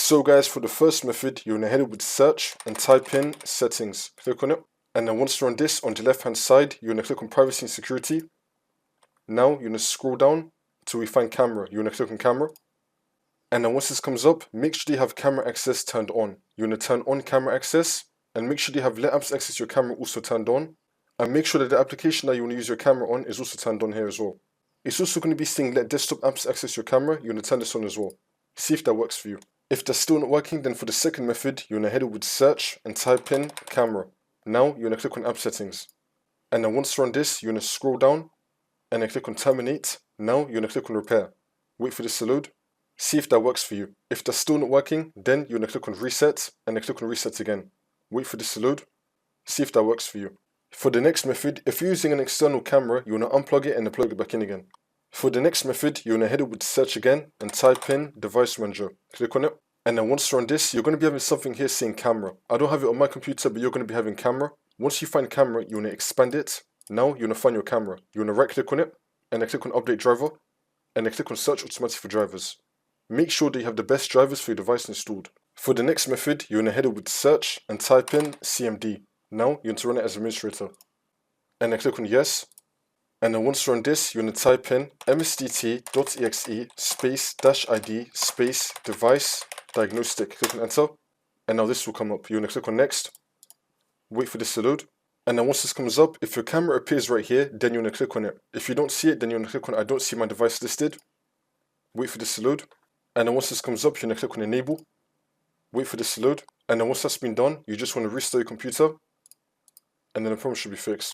So guys, for the first method, you're going to head over to search and type in settings. Click on it. And then once you're on this, on the left hand side, you're going to click on privacy and security. Now you're going to scroll down till we find camera. You're going to click on camera. And then once this comes up, make sure you have camera access turned on. You're going to turn on camera access and make sure you have let apps access your camera also turned on. And make sure that the application that you want to use your camera on is also turned on here as well. It's also going to be saying let desktop apps access your camera. You're going to turn this on as well. See if that works for you. If that's still not working, then for the second method, you're going to head over to search and type in camera. Now you're going to click on app settings. And then once you're on this, you're going to scroll down and then click on terminate. Now you're going to click on repair. Wait for this to load. See if that works for you. If that's still not working, then you're going to click on reset and then click on reset again. Wait for this to load. See if that works for you. For the next method, if you're using an external camera, you want to unplug it and then plug it back in again. For the next method, you're going to head over to search again and type in device manager. Click on it. And then once you're on this, you're going to be having something here saying camera. I don't have it on my computer, but you're going to be having camera. Once you find camera, you want to expand it. Now you're going to find your camera. You want to right click on it and then click on update driver and then click on search automatic for drivers. Make sure that you have the best drivers for your device installed. For the next method, you're going to head over to search and type in CMD. Now you're going to run it as administrator. And then click on yes. And then once you're on this, you're going to type in msdt.exe space -id space device diagnostic. Click on enter. And now this will come up. You're going to click on next. Wait for this to load. And then once this comes up, if your camera appears right here, then you're going to click on it. If you don't see it, then you're going to click on I don't see my device listed. Wait for this to load. And then once this comes up, you're going to click on enable. Wait for this to load. And then once that's been done, you just want to restart your computer. And then the problem should be fixed.